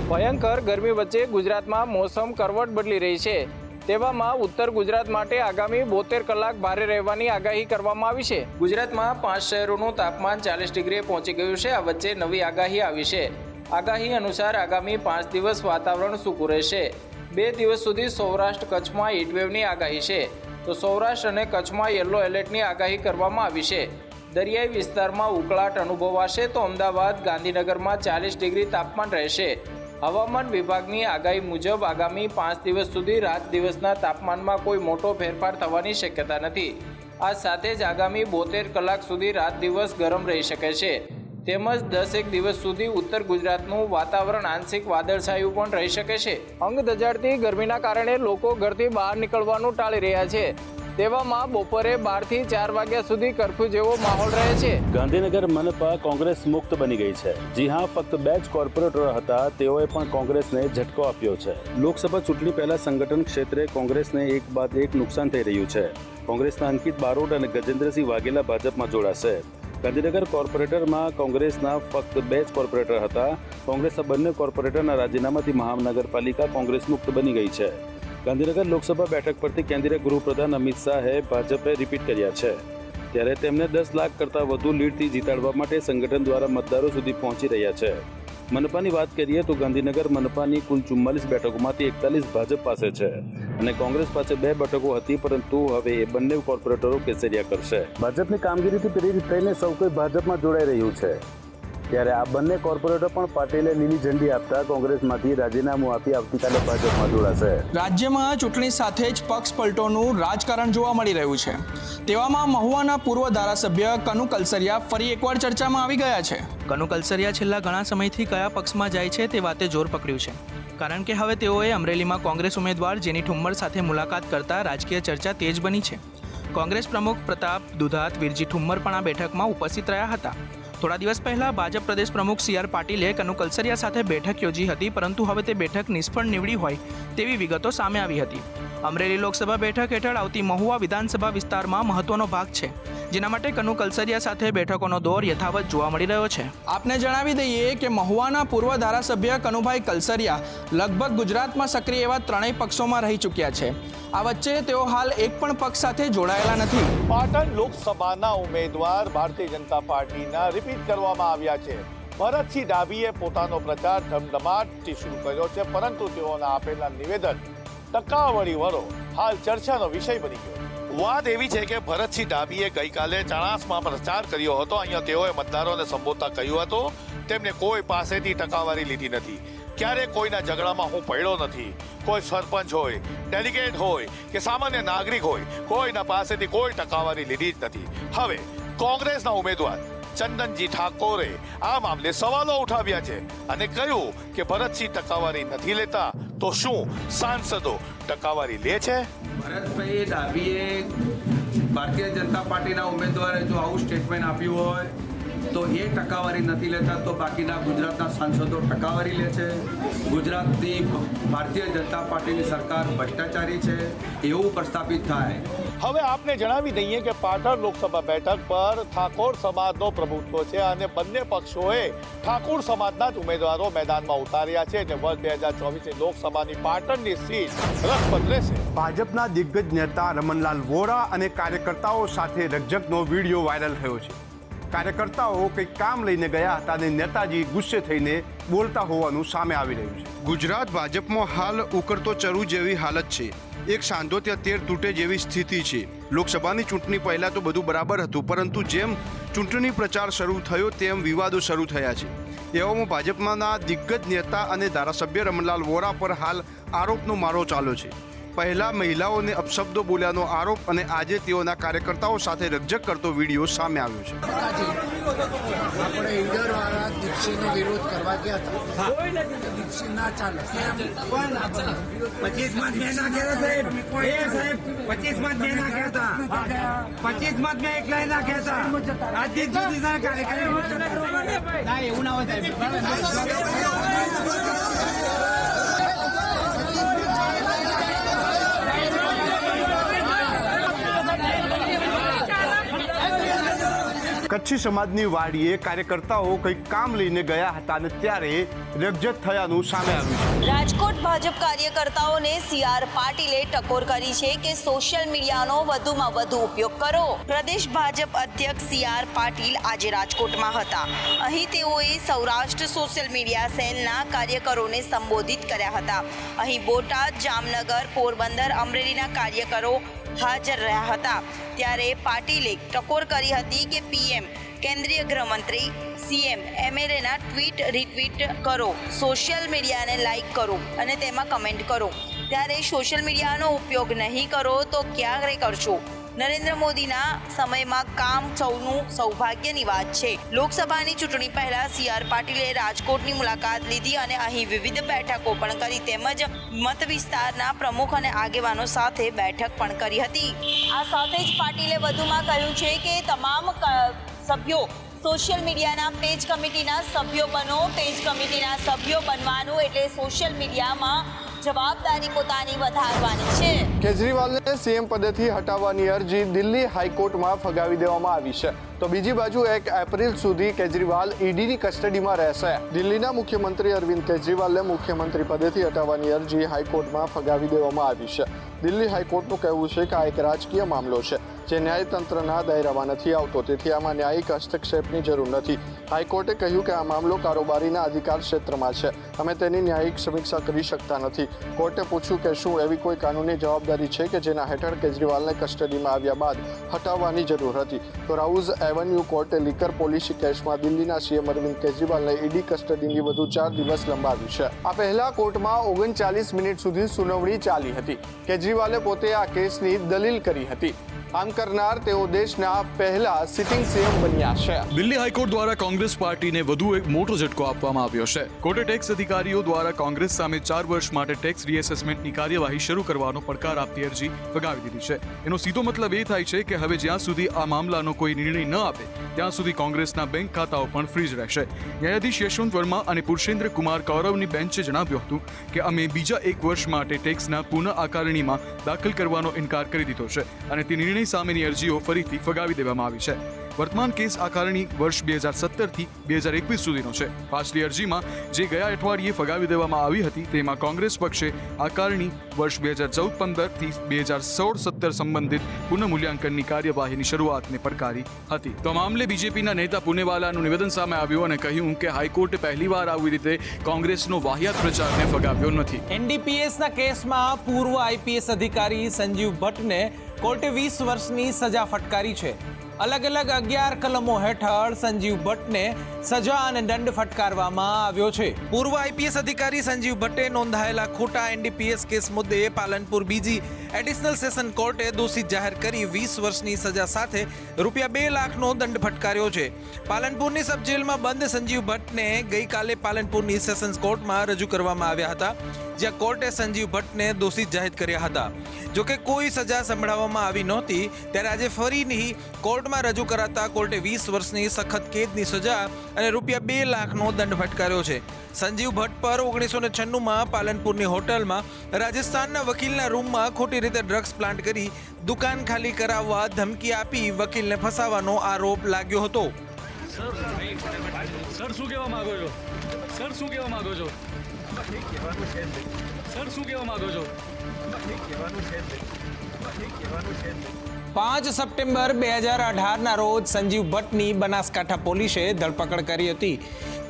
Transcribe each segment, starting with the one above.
ભયંકર ગરમી વચ્ચે ગુજરાતમાં મોસમ કરવટ બદલી રહી છે। તેવામાં ઉત્તર ગુજરાત માટે આગામી 72 કલાક ભારે રહેવાની આગાહી કરવામાં આવી છે। ગુજરાતમાં 5 શહેરોનું તાપમાન 40 ડિગ્રીએ પહોંચી ગયું છે। આ વચ્ચે નવી આગાહી આવી છે। આગાહી અનુસાર આગામી 5 દિવસ વાતાવરણ સૂકું રહેશે। 2 દિવસ સુધી સૌરાષ્ટ્ર કચ્છમાં હીટવેવની આગાહી છે, તો સૌરાષ્ટ્ર અને કચ્છમાં યલો એલર્ટની આગાહી કરવામાં આવી છે। દરિયાઈ વિસ્તારમાં ઉકળાટ અનુભવાશે, તો અમદાવાદ, ગાંધીનગરમાં 40 ડિગ્રી તાપમાન રહેશે। હવામાન વિભાગની આગાહી મુજબ આગામી 5 દિવસ સુધી રાત દિવસના તાપમાનમાં કોઈ મોટો ફેરફાર થવાની શક્યતા નથી। આ સાથે જ આગામી 72 કલાક સુધી રાત દિવસ ગરમ રહી શકે છે, તેમજ 10 દિવસ સુધી ઉત્તર ગુજરાતનું વાતાવરણ આંશિક વાદળછાયું પણ રહી શકે છે। અંગ દજાડતી ગરમીના કારણે લોકો ઘરથી બહાર નીકળવાનું ટાળી રહ્યા છે। તેવામાં બપોરે 12 થી 4 વાગ્યા સુધી કર્ફ્યુ જેવો માહોલ રહે છે। ગાંધીનગર મનપા કોંગ્રેસ મુક્ત બની ગઈ છે। જી હા, ફક્ત 2 જ કોર્પોરેટરો હતા, તેઓએ પણ કોંગ્રેસને ઝટકો આપ્યો છે। લોકસભા ચૂંટણી પહેલા સંગઠન ક્ષેત્રે કોંગ્રેસને એક બાદ એક નુકસાન થઈ રહ્યું છે। કોંગ્રેસના અંકિત બારોટ અને ગજેન્દ્રસિંહ વાઘેલા ભાજપમાં જોડાશે। ગાંધીનગર કોર્પોરેટરમાં કોંગ્રેસના ફક્ત 2 જ કોર્પોરેટર હતા। કોંગ્રેસના બંને કોર્પોરેટરના રાજીનામાથી મહાનગરપાલિકા કોંગ્રેસ મુક્ત બની ગઈ છે। ગાંધીનગર લોકસભા બેઠક પરથી કેન્દ્રીય ગૃહપ્રધાન અમિત શાહે ભાજપે રિપીટ કર્યા છે, ત્યારે તેમને 10 લાખ કરતાં વધુ લીડથી જીતાડવા માટે સંગઠન દ્વારા મતદારો સુધી પહોંચી રહ્યા છે। મનપાની વાત કરીએ તો ગાંધીનગર મનપાની કુલ 44 બેઠકોમાંથી 41 ભાજપ પાસે છે અને કોંગ્રેસ પાસે 2 બેઠકો હતી, પરંતુ હવે એ બંને કોર્પોરેટરો કેસરિયા કરશે। ભાજપની કામગીરીથી પ્રેરિત થઈને સૌ કોઈ ભાજપમાં જોડાઈ રહ્યું છે, ત્યારે આ બંને કોર્પોરેટર પણ પાટીલે લીલી ઝંડી આપતા કોંગ્રેસમાંથી રાજીનામું આપી આવતીકાલે ભાજપમાં જોડાશે। રાજ્યમાં ચૂંટણી સાથે જ પક્ષ પલટોનું રાજકારણ જોવા મળી રહ્યું છે। તેવામાં મહુવાના પૂર્વ ધારાસભ્ય કનુ કલસરિયા ફરી એકવાર ચર્ચામાં આવી ગયા છે। કનુ કલસરિયા છેલ્લા ઘણા સમયથી કયા પક્ષમાં જાય છે તે વાતે જોર પકડ્યું છે, કારણ કે હવે તેઓએ અમરેલીમાં કોંગ્રેસ ઉમેદવાર જેની ઠુમ્મર સાથે મુલાકાત કરતા રાજકીય ચર્ચા તેજ બની છે। કોંગ્રેસ પ્રમુખ પ્રતાપ દુધાત વિરજી ઠુમ્મર પણ આ બેઠકમાં ઉપસ્થિત રહ્યા હતા। થોડા દિવસ પહેલા ભાજપ પ્રદેશ પ્રમુખ સી આર પાટીલે કનુ કલસરિયા સાથે બેઠક યોજી હતી, પરંતુ હવે તે બેઠક નિષ્ફળ નીવડી હોય તેવી વિગતો સામે આવી હતી। અમરેલી લોકસભા બેઠક હેઠળ આવતી મહુવા વિધાનસભા વિસ્તારમાં મહત્વનો ભાગ છે, જેના માટે કનુ કલસરિયા સાથે બેઠકોનો દોર યથાવત જોવા મળી રહ્યો છે। આપને જણાવી દઈએ કે મહુવાના પૂર્વ ધારાસભ્ય કનુભાઈ કલસરિયા લગભગ ગુજરાતમાં સક્રિય એવા 3 પક્ષોમાં રહી ચૂક્યા છે। આ વચ્ચે તેઓ હાલ એક પણ પક્ષ સાથે જોડાયેલા નથી। પાટણ લોકસભાના ઉમેદવાર ભારતીય જનતા પાર્ટીના રિપીટ કરવામાં આવ્યા છે। ભરતસિંહ ડાભીએ પોતાનો પ્રચાર ધમધમાટથી શરૂ કર્યો છે, પરંતુ તેઓના આપેલા નિવેદન ટકાવારી વાળો હાલ ચર્ચાનો વિષય બની ગયો છે। વાત એવી છે કે ભરતસિંહ ડાભીએ ગઈકાલે ચણાસમાં પ્રચાર કર્યો હતો। અહીંયા તેઓએ મતદારોને સંબોધતા કહ્યું હતું, તેમને કોઈ પાસેથી ટકાવારી લીધી નથી, ક્યારે કોઈના ઝઘડામાં હું પડ્યો નથી। કોઈ સરપંચ હોય, ડેલિગેટ હોય કે સામાન્ય નાગરિક હોય, કોઈના પાસેથી કોઈ ટકાવારી લીધી જ નથી। હવે કોંગ્રેસના ઉમેદવાર ચંદનજી ઠાકોરે આ મામલે સવાલો ઉઠાવ્યા છે અને કહ્યું કે ભરતસિંહ ટકાવારી નથી લેતા, તો શું સાંસદો ટકાવારી લે છે? ભરતભાઈ ડાભીએ ભારતીય જનતા પાર્ટીના ઉમેદવારે જો આવું સ્ટેટમેન્ટ આપ્યું હોય તો એ ટકાવારી નથી લેતા, તો બાકીના ગુજરાતના સાંસદો ટકાવારી લે છે। ગુજરાતની ભારતીય જનતા પાર્ટીની સરકાર ભ્રષ્ટાચારી છે એવું પ્રસ્થાપિત થાય। હવે આપને જણાવી દઈએ કે પાટણ લોકસભા બેઠક પર ઠાકોર સમાજનો પ્રભુત્વ છે અને બંને પક્ષોએ ઠાકોર સમાજના જ ઉમેદવારો મેદાનમાં ઉતાર્યા છે અને વર્ષ 2024 લોકસભાની પાટણની સીટ રસપ્રદ રહેશે। ભાજપના દિગ્ગજ નેતા રમણલાલ વોરા અને કાર્યકર્તાઓ સાથે રકઝકનો વિડીયો વાયરલ થયો છે। કાર્યકર્તાઓ કંઈક કામ લઈને ગયા હતા અને નેતાજી ગુસ્સે થઈને બોલતા હોવાનું સામે આવી રહ્યું છે। ગુજરાત ભાજપમાં હાલ ઉકળતો ચરુ જેવી હાલત છે। એક સાંધો ત્યાં તેર તૂટે જેવી સ્થિતિ છે। લોકસભાની ચૂંટણી પહેલાં તો બધું બરાબર હતું, પરંતુ જેમ ચૂંટણી પ્રચાર શરૂ થયો તેમ વિવાદો શરૂ થયા છે। એવામાં ભાજપના દિગ્ગજ નેતા અને ધારાસભ્ય રમણલાલ વોરા પર હાલ આરોપનો મારો ચાલ્યો છે। પહેલા મહિલાઓને અપશબ્દો બોલ્યાનો આરોપ અને આજે તેઓના કાર્યકર્તાઓ સાથે રકઝક કરતો વિડીયો સામે આવ્યો છે। આપણે ઈડરવાળા દીક્ષિતનો વિરોધ કરવા ગયા હતા, દીક્ષિત ના ચાલે, 25 માં મેં ના કહેતા સાહેબ, 25 માં મેં ના કહેતા, 25 માં મેં એકલા ના કહેતા, આજ સુધી ના કાર્યક્રમ ના એવું ના હોય સાહેબ। કચ્છી સમાજની વાડીએ કાર્યકર્તાઓ કંઈક કામ લઈને ગયા હતા અને ત્યારે રકઝક થયાનું સામે આવ્યું છે। રાજકોટ ભાજપ કાર્યકર્તાઓને CR પાટીલે ટકોર કરી છે કે સોશિયલ મીડિયાનો વધુમાં વધુ ઉપયોગ કરો। પ્રદેશ ભાજપ અધ્યક્ષ CR પાટીલ આજે રાજકોટમાં હતા। અહીં તેઓએ સૌરાષ્ટ્ર સોશિયલ મીડિયા સેલના કાર્યકરોને સંબોધિત કર્યા હતા। અહીં બોટાદ, જામનગર, પોરબંદર, અમરેલીના કાર્યકરો હાજર રહ્યા હતા। ત્યારે પાટીલે ટકોર કરી હતી કે PM, કેન્દ્રીય ગૃહમંત્રી, CM, MLAના ટ્વીટ રિટ્વીટ કરો, સોશિયલ મીડિયાને લાઈક કરો અને તેમાં કમેન્ટ કરો। ત્યારે સોશિયલ મીડિયાનો ઉપયોગ નહીં કરો તો ક્યારે કરશો? નરેન્દ્ર મોદીના સમયમાં કામ સૌનું સૌભાગ્યની વાત છે। લોકસભાની ચૂંટણી પહેલા CR પાટીલે રાજકોટની મુલાકાત લીધી અને અહીં વિવિધ બેઠકો પણ કરી તેમજ મત વિસ્તારના પ્રમુખ અને આગેવાનો સાથે બેઠક પણ કરી હતી। આ સાથે જ પાટીલે વધુમાં કહ્યું છે કે તમામ સભ્યો સોશિયલ મીડિયાના પેજ કમિટીના સભ્યો બનો। પેજ કમિટીના સભ્યો બનવાનું એટલે સોશિયલ મીડિયામાં જવાબદારી પોતાની વધારવાની છે। કેજરીવાલને CM પદેથી હટાવવાની અરજી દિલ્હી હાઈકોર્ટમાં ફગાવી દેવામાં આવી છે। તો બીજી બાજુ 1 એપ્રિલ સુધી કેજરીવાલ EDની કસ્ટડીમાં રહેશે। દિલ્હીના મુખ્યમંત્રી અરવિંદ કેજરીવાલને મુખ્યમંત્રી પદેથી હટાવવાની અરજી હાઈકોર્ટમાં ફગાવી દેવામાં આવી છે। દિલ્હી હાઈકોર્ટનું કહેવું છે કે આ એક રાજકીય મામલો છે જે ન્યાયતંત્રના દાયરામાં નથી આવતો, તેથી આમાં ન્યાયિક હસ્તક્ષેપની જરૂર નથી। હાઈકોર્ટે કહ્યું કે આ મામલો કારોબારીના અધિકાર ક્ષેત્રમાં છે, અમે તેની ન્યાયિક સમીક્ષા કરી શકતા નથી। કોર્ટે પૂછ્યું કે શું એવી કોઈ કાનૂની જવાબદારી છે કે જેના હેઠળ કેજરીવાલને કસ્ટડીમાં આવ્યા બાદ હટાવવાની જરૂર હતી? તો રાઉઝ એવન્યુ કોર્ટે લીકર પોલિસી કેસમાં દિલ્હીના CM અરવિંદ કેજરીવાલને ED કસ્ટડીની વધુ 4 દિવસ લંબાવી છે। આ પહેલા કોર્ટમાં 39 મિનિટ સુધી સુનાવણી ચાલી હતી। કેજરીવાલે પોતે આ કેસની દલીલ કરી હતી। આમ કરનાર તેઓ દેશના પહેલા સિટિંગ CM બન્યા છે। દિલ્હી હાઈકોર્ટ દ્વારા કોંગ્રેસ પાર્ટીને વધુ એક મોટો ઝટકો આપવામાં આવ્યો છે। કોર્ટે ટેક્સ અધિકારીઓ દ્વારા કોંગ્રેસ સામે 4 વર્ષ માટે ટેક્સ રીએસેસમેન્ટની કાર્યવાહી શરૂ કરવાનો પડકાર આપતી અરજી ફગાવી દીધી છે। એનો સીધો મતલબ એ થાય છે કે હવે જ્યાં સુધી આ મામલાનો કોઈ નિર્ણય ન આપે ત્યાં સુધી કોંગ્રેસના બેંક ખાતાઓ પણ ફ્રીઝ રહેશે। ન્યાયાધીશ યશવંત વર્મા અને પુરુષેન્દ્ર કુમાર કૌરવની બેન્ચે જણાવ્યું હતું કે અમે બીજા 1 વર્ષ માટે ટેક્સના પુનઃ આકારણીમાં દાખલ કરવાનો ઇનકાર કરી દીધો છે અને તે નિર્ણય સામેની અરજીઓ ફરીથી ફગાવી દેવામાં આવી છે। વર્તમાન કેસ આકારણી વર્ષ 2017 થી 2021 સુધીનો છે। પાછલી અરજીમાં જે ગયા અઠવાડિયે ફગાવી દેવામાં આવી હતી તેમાં કોંગ્રેસ પક્ષે આકારણી વર્ષ 2014-15 થી 2016-17 સંબંધિત પુનઃમૂલ્યાંકનની કાર્યવાહીની શરૂઆતને પડકારી હતી। તો મામલે બીજેપીના નેતા પુનેવાલાનું નિવેદન સામે આવ્યું અને કહ્યું કે હાઈકોર્ટે પહેલીવાર આવી રીતે કોંગ્રેસનો વાહિયાત પ્રચારને ફગાવ્યો નથી। NDPSના કેસમાં પૂર્વ IPS અધિકારી સંજીવ ભટ્ટને કોર્ટે 20 વર્ષની સજા ફટકારી છે। અલગ અલગ 11 કલમો હેઠળ સંજીવ ભટ્ટને સજા અને દંડ ફટકારવામાં આવ્યો છે। પૂર્વ IPS અધિકારી સંજીવ ભટ્ટે નોંધાયેલા ખોટા NDPS કેસ મુદ્દે પાલનપુર બીજી એડિશનલ સેશન કોર્ટે દોષિત જાહેર કરી 20 વર્ષની સજા સાથે ₹2 લાખનો દંડ ફટકાર્યો છે। પાલનપુરની સબ જેલમાં બંધ સંજીવ ભટ્ટને ગઈકાલે પાલનપુરની સેશન્સ કોર્ટમાં રજૂ કરવામાં આવ્યા હતા, જ્યાં કોર્ટે સંજીવ ભટ્ટને દોષિત જાહેર કર્યા હતા। જોકે કોઈ સજા સંભળાવવામાં આવી નહોતી, ત્યારે આજે ફરીથી કોર્ટમાં રજૂ કરાતા કોર્ટે 20 વર્ષની સખત કેદની સજા અને ₹2 લાખનો દંડ ફટકાર્યો છે। સંજીવ ભટ્ટ પર 1996માં પાલનપુરની હોટલમાં રાજસ્થાનના વકીલના રૂમમાં ખોટી રીતે ડ્રગ્સ પ્લાન્ટ કરી દુકાન ખાલી કરાવવા ધમકી આપી વકીલને ફસાવવાનો આરોપ લાગ્યો હતો। સર શું કહેવા માંગો છો? સર શું કહેવા માંગો છો? સર શું કહેવા માંગો છો? 5 સપ્ટેમ્બર 2018ના રોજ સંજીવ ભટ્ટની બનાસકાંઠા પોલીસે ધરપકડ કરી હતી।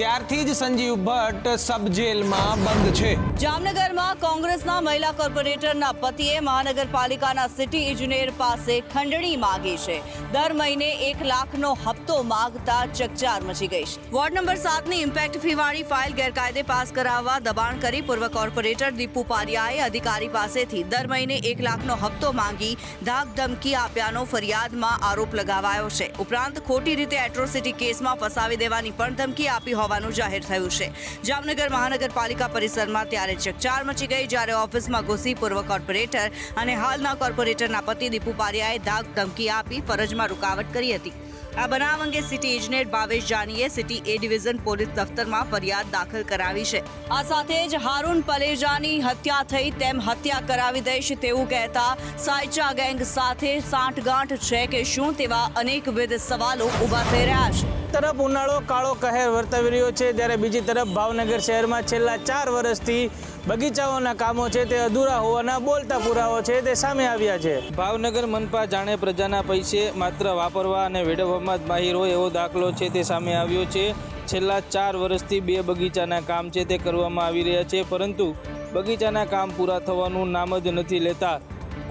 ત્યારથી જ સંજીવ ભટ્ટ સબ જેલમાં બંધ છે। જામનગરમાં કોંગ્રેસના મહિલા કોર્પોરેટરના પતિએ મહાનગરપાલિકાના સિટી ઇજનેર પાસે ખંડણી માંગી છે। દર મહિને 1 લાખનો હપ્તો માંગતા ચકચાર મચી ગઈ છે। વોર્ડ નંબર 7ની ઇમ્પેક્ટ ફીવાળી ફાઇલ ગેરકાયદે પાસ કરાવવા દબાણ કરી પૂર્વ કોર્પોરેટર દીપુ પારિયાએ અધિકારી પાસેથી દર મહિને 1 લાખનો હપ્તો માંગી ધાક ધમકી આપ્યાનો ફરિયાદમાં આરોપ લગાવાયો છે। ઉપરાંત ખોટી રીતે એટ્રોસિટી કેસમાં ફસાવી દેવાની પણ ધમકી આપી હોવાનું જાહેર થયું છે। જામનગર મહાનગરપાલિકા પરિસરમાં ત્યારે ચકચાર મચી ગઈ, જ્યારે ઓફિસમાં ઘૂસી પૂર્વ કોર્પોરેટર અને હાલના કોર્પોરેટરના પતિ દીપુ પારિયાએ ધાક ધમકી આપી ફરજમાં રૂકાવટ કરી હતી। આ બનાવ અંગે સિટી એજનેટ ભાવેશ જાનીએ સિટી એ ડિવિઝન પોલીસ દફતરમાં ફરિયાદ દાખલ કરાવી છે. આ સાથે જ હારૂન પલેજાની હત્યા થઈ તેમ હત્યા કરાવી દઈશ તેવું કહેતા સાયચા ગેંગ સાથે સાંઠગાંઠ છે કે શું તેવા અનેકવિધ સવાલો ઊભા થઈ રહ્યા છે. તરફ ઉનાળો કાળો કહેર વર્તાવી રહ્યો છે, ત્યારે બીજી તરફ ભાવનગર શહેરમાં છેલ્લા 4 વર્ષથી બગીચાઓના કામો છે તે અધૂરા હોવાના બોલતા પુરાવો છે તે સામે આવ્યા છે. ભાવનગર મનપા જાણે પ્રજાના પૈસે માત્ર વાપરવા અને વેડફવામાં જ માહિર હોય એવો દાખલો છે તે સામે આવ્યો છે. છેલ્લા 4 વર્ષથી 2 બગીચાના કામ છે તે કરવામાં આવી રહ્યા છે, પરંતુ બગીચાના કામ પૂરા થવાનું નામ જ નથી લેતા.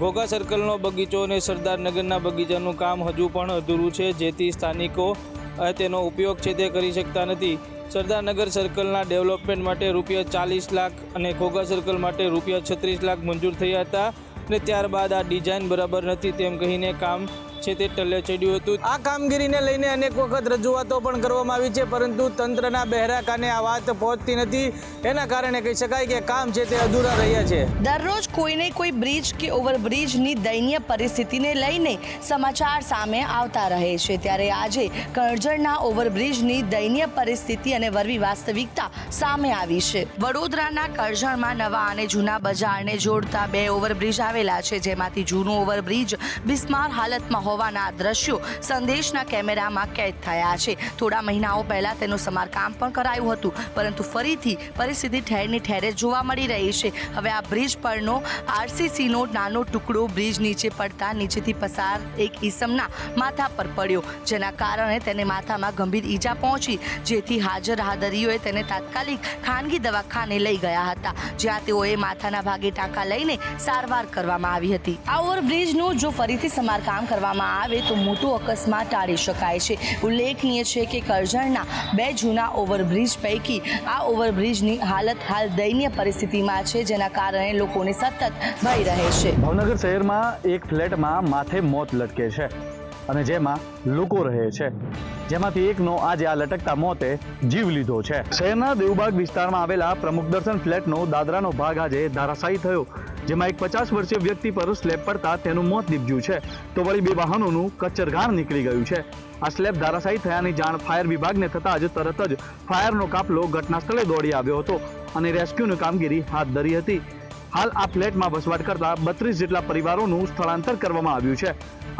ઘોઘા સર્કલનો બગીચો અને સરદારનગરના બગીચાનું કામ હજુ પણ અધૂરું છે, જેથી સ્થાનિકો તેનો ઉપયોગ છે તે કરી શકતા નથી. સરદારનગર સર્કલના ડેવલપમેન્ટ માટે ₹40 લાખ અને ઘોઘા સર્કલ માટે ₹36 લાખ મંજૂર થયા હતા અને ત્યારબાદ આ ડિઝાઇન બરાબર નથી તેમ કહીને કામ છે તે ટલ્લે ચડ્યું હતું. આ કામગીરીને લઈને અનેક વખત રજૂઆતો પણ કરવામાં આવી છે, પરંતુ તંત્રના બહેરા કાને આ વાત પહોંચતી નથી. એના કારણે કહી શકાય કે કામ છે તે અધૂરા રહ્યા છે. દરરોજ કોઈને કોઈ બ્રિજ કે ઓવરબ્રિજની દયનીય પરિસ્થિતિને લઈને સમાચાર સામે આવતા રહે છે, ત્યારે આજે કરજણના ઓવરબ્રિજની દયનીય પરિસ્થિતિ અને વરવી વાસ્તવિકતા સામે આવી છે. વડોદરાના કરજણમાં નવા અને જૂના બજારને જોડતા 2 ઓવરબ્રિજ આવેલા છે, જેમાંથી જૂનું ઓવરબ્રિજ બિસ્માર હાલતમાં હોવાના દ્રશ્યો સંદેશના કેમેરામાં કેદ થયા છે. થોડા મહિનાઓ પહેલા તેનું સમારકામ પણ કરાયું હતું, પરંતુ ફરીથી પરિસ્થિતિ ઠેરની ઠેરે જોવા મળી રહી છે. હવે આ બ્રિજ પરનો RCCનો નાનો ટુકડો બ્રિજ નીચે પડતા નીચેથી પસાર એક ઈસમના માથા પર પડ્યો, જેના કારણે તેને માથામાં ગંભીર ઈજા પહોંચી, જેથી હાજર રાહદારીઓએ તેને તાત્કાલિક ખાનગી દવાખાને લઈ ગયા હતા, જ્યાં તેઓએ માથાના ભાગે ટાંકા લઈને સારવાર કરવામાં આવી હતી. આ ઓવરબ્રિજનું જો ફરીથી સમારકામ કરવામાં આવે તો મોટો અકસ્માત ટાળી શકાય છે. ઉલ્લેખનીય છે કે કરજણના 2 જૂના ઓવરબ્રિજ પૈકી આ ઓવરબ્રિજની હાલત હાલ દયનીય પરિસ્થિતિમાં છે, જેના કારણે લોકોને સતત ભય રહે છે. ભાવનગર શહેરમાં એક ફ્લેટમાં માથે મોત લટકે છે અને જેમાં લોકો રહે છે, જેમાંથી એકનો આજે આ લટકતા મોતે જીવ લીધો છે. શહેરના દેવબાગ વિસ્તારમાં આવેલા પ્રમુખ દર્શન ફ્લેટનો દાદરાનો ભાગ આજે ધરાશાયી થયો, જેમાં એક 50 વર્ષીય વ્યક્તિ પર સ્લેબ પડતા તેનું મોત નીપજ્યું છે, તો વળી 2 વાહનોનું કચ્ચરઘાણ નીકળી ગયું છે. આ સ્લેબ ધરાશાયી થયાની જાણ ફાયર વિભાગને થતાં જ તરત જ ફાયરનો કાફલો ઘટના સ્થળે દોડી આવ્યો હતો અને રેસ્ક્યુની કામગીરી હાથ ધરી હતી. હાલ આ ફ્લેટમાં વસવાટ કરતા 32 જેટલા પરિવારોનું સ્થળાંતર કરવામાં આવ્યું છે.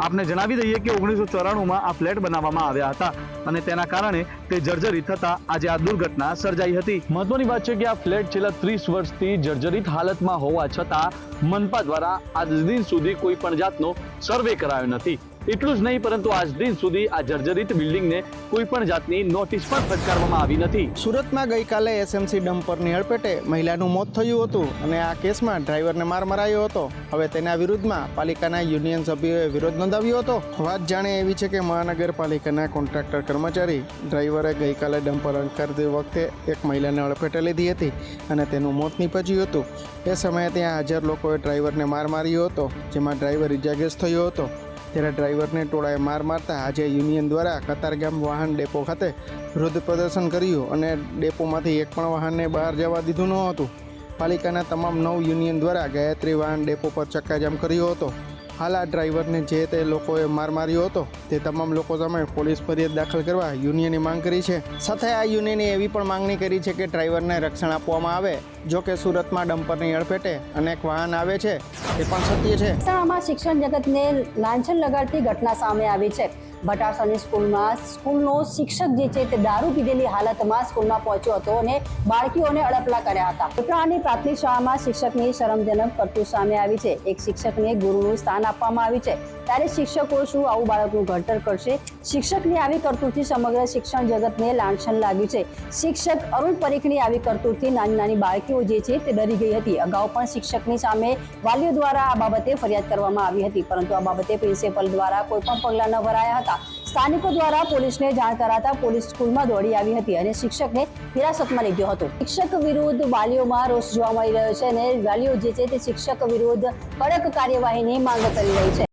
આપને જણાવી દઈએ કે 1994માં આ ફ્લેટ બનાવવામાં આવ્યા હતા અને તેના કારણે તે જર્જરિત થતા આજે આ દુર્ઘટના સર્જાઈ હતી. મહત્વની વાત છે કે આ ફ્લેટ છેલ્લા 30 વર્ષથી જર્જરિત હાલતમાં હોવા છતાં મનપા દ્વારા આજ દિન સુધી કોઈ પણ જાતનો સર્વે કરાયો નથી. એટલું જ નહીં, પરંતુ આજ દિન સુધી આ જર્જરિત બિલ્ડિંગને કોઈ પણ જાતની નોટિસ પણ ફટકારવામાં આવી નથી. સુરતમાં ગઈકાલે SMC ડમ્પરની અડફેટે મહિલાનું મોત થયું હતું અને આ કેસમાં ડ્રાઈવરને માર મરાયો હતો. હવે તેના વિરુદ્ધમાં પાલિકાના યુનિયન સભ્યોએ વિરોધ નોંધાવ્યો હતો. વાત જાણે એવી છે કે મહાનગરપાલિકાના કોન્ટ્રાક્ટર કર્મચારી ડ્રાઈવરે ગઈકાલે ડમ્પર કરતી વખતે એક મહિલાને અડફેટે લીધી હતી અને તેનું મોત નીપજ્યું હતું. એ સમયે ત્યાં હાજર લોકોએ ડ્રાઈવરને માર માર્યો હતો, જેમાં ડ્રાઈવર ઇજાગ્રસ્ત થયો હતો. ત્યારે ડ્રાઈવરને ટોળાએ માર મારતા આજે યુનિયન દ્વારા કતારગામ વાહન ડેપો ખાતે વિરોધ પ્રદર્શન કર્યું અને ડેપોમાંથી એક પણ વાહનને બહાર જવા દીધું ન હતું. પાલિકાના તમામ 9 યુનિયન દ્વારા ગાયત્રી વાહન ડેપો પર ચક્કાજામ કર્યો હતો. હાલ આ ડ્રાઈવરને જે તે લોકોએ માર માર્યો હતો તે તમામ લોકો સામે પોલીસ ફરિયાદ દાખલ કરવા યુનિયને માંગ કરી છે. સાથે આ યુનિયને એવી પણ માંગણી કરી છે કે ડ્રાઈવરને રક્ષણ આપવામાં આવે. જો કે સુરતમાં ડમ્પરની અડફેટે અનેક વાહન આવે છે એ પણ સત્ય છે. મહેસાણામાં શિક્ષણ જગતને લાંછન લગાડતી ઘટના સામે આવી છે. બટાસાની સ્કૂલનો શિક્ષક જે છે તે દારૂ પીધેલી હાલતમાં સ્કૂલમાં પહોંચ્યો હતો અને બાળકીઓને અડપલા કર્યા હતા. ઉત્તરાયણની પ્રાથમિક શાળામાં શિક્ષકની શરમજનક કરતૂત સામે આવી છે. એક શિક્ષકને ગુરુનું સ્થાન આપવામાં આવ્યું છે, ત્યારે શિક્ષકો શું આવું બાળકનું ઘડતર કરશે? શિક્ષકની આવી કરતૂતથી સમગ્ર શિક્ષણ જગતને લાંછન લાગ્યું છે. શિક્ષક અરુણ પરીખની આવી કરતૂતથી નાની નાની બાળકીઓ જે છે તે ડરી ગઈ હતી. અગાઉ પણ શિક્ષકની સામે વાલીઓ દ્વારા આ બાબતે ફરિયાદ કરવામાં આવી હતી, પરંતુ આ બાબતે પ્રિન્સિપલ દ્વારા કોઈ પણ પગલાં ન ભરાયા હતા. સ્થાનિકો દ્વારા પોલીસને જાણ કરાતા પોલીસ સ્કૂલમાં દોડી આવી હતી અને શિક્ષકને હિરાસતમાં લીધો હતો. શિક્ષક વિરુદ્ધ વાલીઓમાં રોષ જોવા મળી રહ્યો છે અને વાલીઓ જે છે તે શિક્ષક વિરુદ્ધ કડક કાર્યવાહીની માંગ કરી રહી છે.